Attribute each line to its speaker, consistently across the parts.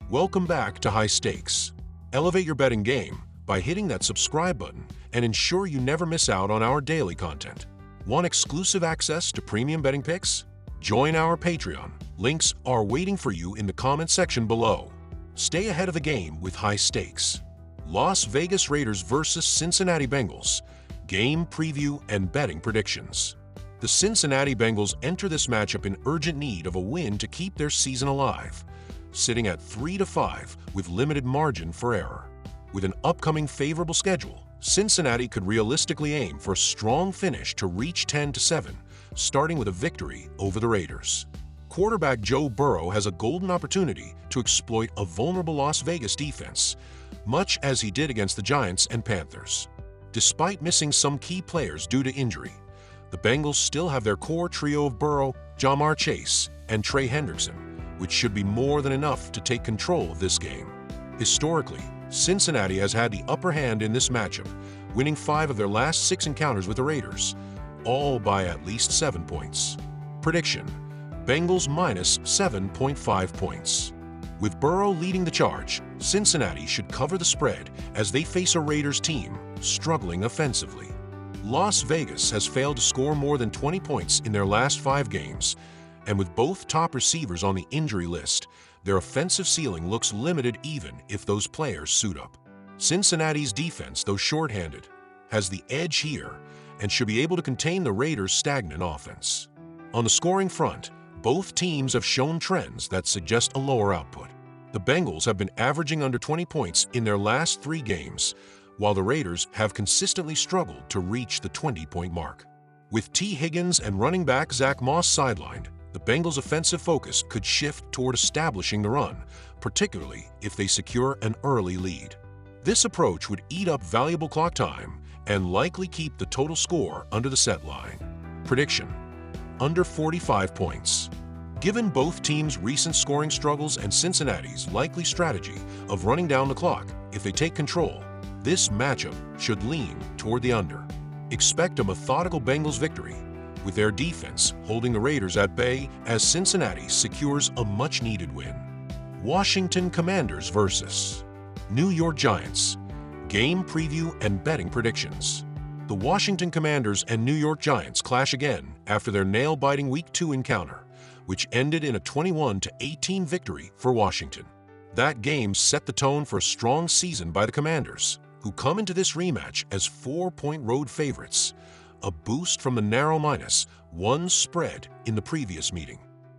Speaker 1: Welcome back to High Stakes. Elevate your betting game by hitting that subscribe button and ensure you never miss out on our daily content. Want exclusive access to premium betting picks? Join our Patreon. Links are waiting for you in the comment section below. Stay ahead of the game with High Stakes. Las Vegas Raiders vs. Cincinnati Bengals. Game preview and betting predictions. The Cincinnati Bengals enter this matchup in urgent need of a win to keep their season alive, sitting at 3-5 with limited margin for error. With an upcoming favorable schedule, Cincinnati could realistically aim for a strong finish to reach 10-7, starting with a victory over the Raiders. Quarterback Joe Burrow has a golden opportunity to exploit a vulnerable Las Vegas defense, much as he did against the Giants and Panthers. Despite missing some key players due to injury, the Bengals still have their core trio of Burrow, Ja'Marr Chase, and Trey Hendrickson, which should be more than enough to take control of this game. Historically, Cincinnati has had the upper hand in this matchup, winning 5 of their last 6 encounters with the Raiders, all by at least 7 points. Prediction: Bengals minus 7.5 points. With Burrow leading the charge, Cincinnati should cover the spread as they face a Raiders team struggling offensively. Las Vegas has failed to score more than 20 points in their last 5 games, and with both top receivers on the injury list, their offensive ceiling looks limited even if those players suit up. Cincinnati's defense, though shorthanded, has the edge here and should be able to contain the Raiders' stagnant offense. On the scoring front, both teams have shown trends that suggest a lower output. The Bengals have been averaging under 20 points in their last 3 games, while the Raiders have consistently struggled to reach the 20-point mark. With T. Higgins and running back Zach Moss sidelined, the Bengals' offensive focus could shift toward establishing the run, particularly if they secure an early lead. This approach would eat up valuable clock time and likely keep the total score under the set line. Prediction: under 45 points. Given both teams' recent scoring struggles and Cincinnati's likely strategy of running down the clock if they take control, this matchup should lean toward the under. Expect a methodical Bengals victory, with their defense holding the Raiders at bay as Cincinnati secures a much-needed win. Washington Commanders vs. New York Giants. Game preview and betting predictions. The Washington Commanders and New York Giants clash again after their nail-biting Week 2 encounter, which ended in a 21-18 victory for Washington. That game set the tone for a strong season by the Commanders, who come into this rematch as 4-point road favorites, a boost from the narrow -1 spread in the previous meeting.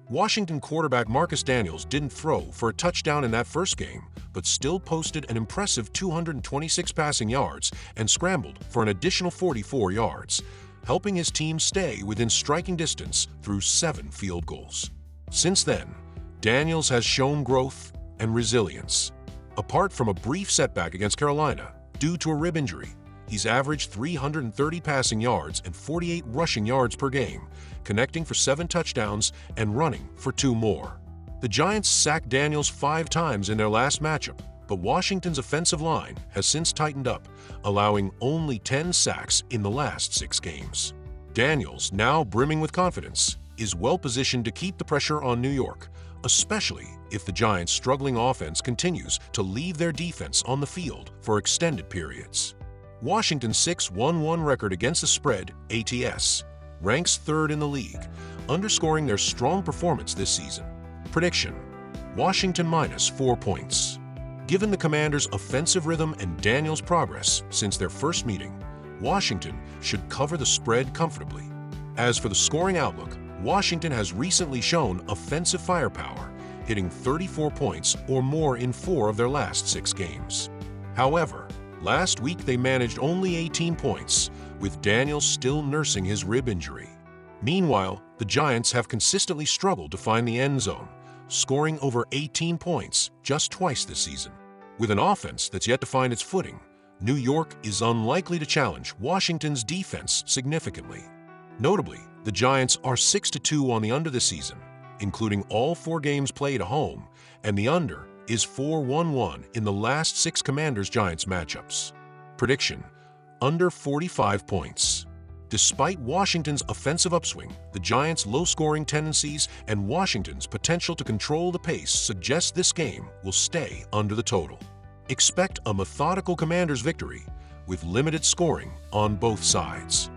Speaker 1: Washington quarterback Marcus Daniels didn't throw for a touchdown in that first game, but still posted an impressive 226 passing yards and scrambled for an additional 44 yards, helping his team stay within striking distance through 7 field goals. Since then, Daniels has shown growth and resilience. Apart from a brief setback against Carolina due to a rib injury, he's averaged 330 passing yards and 48 rushing yards per game, connecting for 7 touchdowns and running for 2 more. The Giants sacked Daniels 5 times in their last matchup, but Washington's offensive line has since tightened up, allowing only 10 sacks in the last 6 games. Daniels, now brimming with confidence, is well-positioned to keep the pressure on New York, especially if the Giants' struggling offense continues to leave their defense on the field for extended periods. Washington's 6-1-1 record against the spread, ATS, ranks 3rd in the league, underscoring their strong performance this season. Prediction: Washington minus 4 points. Given the Commanders' offensive rhythm and Daniels' progress since their first meeting, Washington should cover the spread comfortably. As for the scoring outlook, Washington has recently shown offensive firepower, hitting 34 points or more in 4 of their last 6 games. However, last week they managed only 18 points, with Daniels still nursing his rib injury. Meanwhile, the Giants have consistently struggled to find the end zone, scoring over 18 points just twice this season. With an offense that's yet to find its footing, New York is unlikely to challenge Washington's defense significantly. Notably, the Giants are 6-2 on the under this season, including all 4 games played at home, and the under is 4-1-1 in the last 6 Commanders-Giants matchups. Prediction: under 45 points. Despite Washington's offensive upswing, the Giants' low-scoring tendencies and Washington's potential to control the pace suggest this game will stay under the total. Expect a methodical Commanders victory with limited scoring on both sides.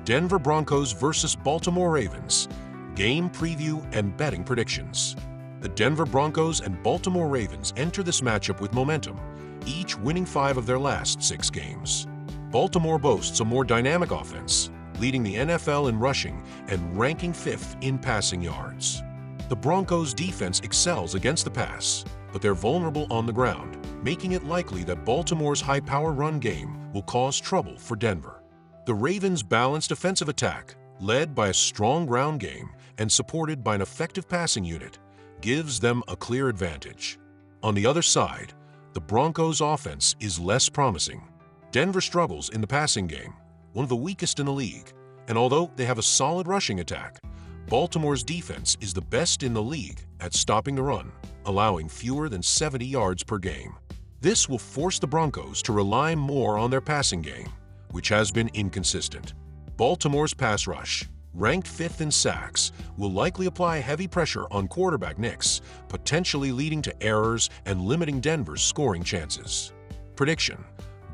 Speaker 1: Denver Broncos versus Baltimore Ravens. Game preview and betting predictions. The Denver Broncos and Baltimore Ravens enter this matchup with momentum, each winning 5 of their last 6 games. Baltimore boasts a more dynamic offense, leading the NFL in rushing and ranking 5th in passing yards. The Broncos' defense excels against the pass, but they're vulnerable on the ground, making it likely that Baltimore's high-power run game will cause trouble for Denver. The Ravens' balanced offensive attack, led by a strong ground game and supported by an effective passing unit, gives them a clear advantage. On the other side, the Broncos' offense is less promising. Denver struggles in the passing game, one of the weakest in the league, and although they have a solid rushing attack, Baltimore's defense is the best in the league at stopping the run, allowing fewer than 70 yards per game. This will force the Broncos to rely more on their passing game, which has been inconsistent. Baltimore's pass rush, ranked 5th in sacks, will likely apply heavy pressure on quarterback Nix, potentially leading to errors and limiting Denver's scoring chances. Prediction: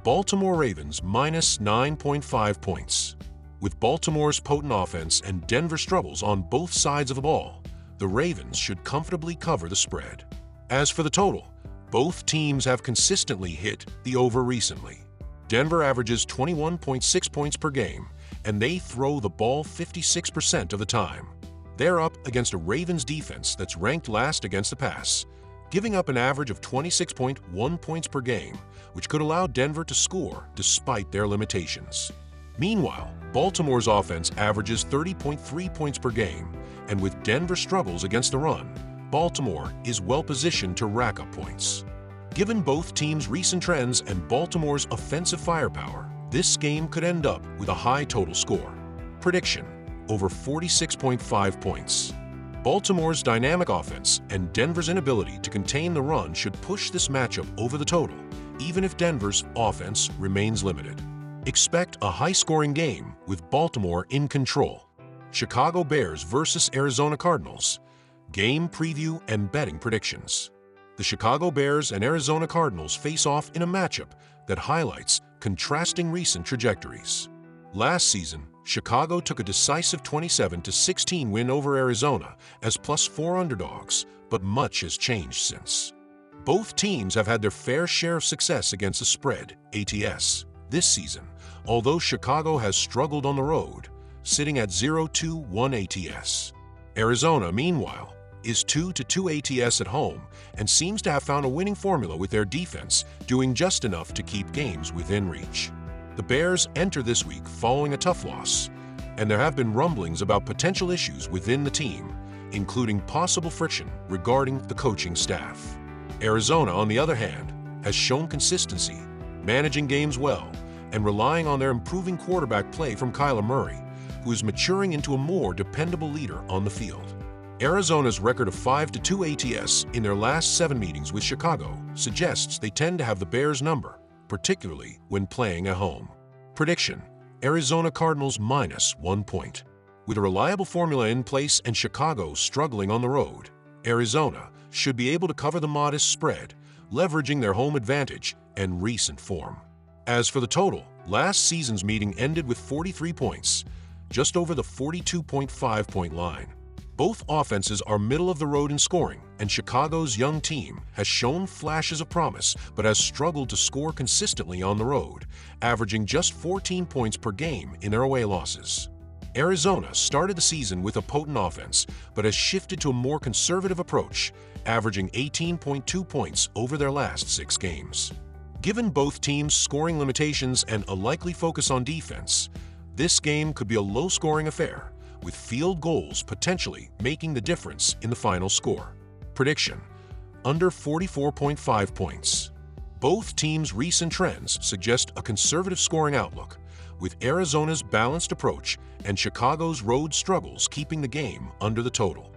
Speaker 1: Baltimore Ravens minus 9.5 points. With Baltimore's potent offense and Denver struggles on both sides of the ball, the Ravens should comfortably cover the spread. As for the total, both teams have consistently hit the over recently. Denver averages 21.6 points per game, and they throw the ball 56% of the time. They're up against a Ravens defense that's ranked last against the pass, giving up an average of 26.1 points per game, which could allow Denver to score despite their limitations. Meanwhile, Baltimore's offense averages 30.3 points per game, and with Denver's struggles against the run, Baltimore is well-positioned to rack up points. Given both teams' recent trends and Baltimore's offensive firepower, this game could end up with a high total score. Prediction: over 46.5 points. Baltimore's dynamic offense and Denver's inability to contain the run should push this matchup over the total, even if Denver's offense remains limited. Expect a high-scoring game with Baltimore in control. Chicago Bears versus Arizona Cardinals. Game preview and betting predictions. The Chicago Bears and Arizona Cardinals face off in a matchup that highlights contrasting recent trajectories. Last season, Chicago took a decisive 27-16 win over Arizona as +4 underdogs, but much has changed since. Both teams have had their fair share of success against the spread, ATS, this season, although Chicago has struggled on the road, sitting at 0-2-1 ATS. Arizona, meanwhile, is 2-2 ATS at home and seems to have found a winning formula with their defense doing just enough to keep games within reach. The Bears enter this week following a tough loss, and there have been rumblings about potential issues within the team, including possible friction regarding the coaching staff. Arizona, on the other hand, has shown consistency, managing games well, and relying on their improving quarterback play from Kyler Murray, who is maturing into a more dependable leader on the field. Arizona's record of 5-2 ATS in their last 7 meetings with Chicago suggests they tend to have the Bears' number, particularly when playing at home. Prediction: Arizona Cardinals -1 point. With a reliable formula in place and Chicago struggling on the road, Arizona should be able to cover the modest spread, leveraging their home advantage and recent form. As for the total, last season's meeting ended with 43 points, just over the 42.5-point line. Both offenses are middle of the road in scoring, and Chicago's young team has shown flashes of promise but has struggled to score consistently on the road, averaging just 14 points per game in their away losses. Arizona started the season with a potent offense but has shifted to a more conservative approach, averaging 18.2 points over their last 6 games. Given both teams' scoring limitations and a likely focus on defense, this game could be a low-scoring affair, with field goals potentially making the difference in the final score. Prediction: under 44.5 points. Both teams' recent trends suggest a conservative scoring outlook, with Arizona's balanced approach and Chicago's road struggles keeping the game under the total.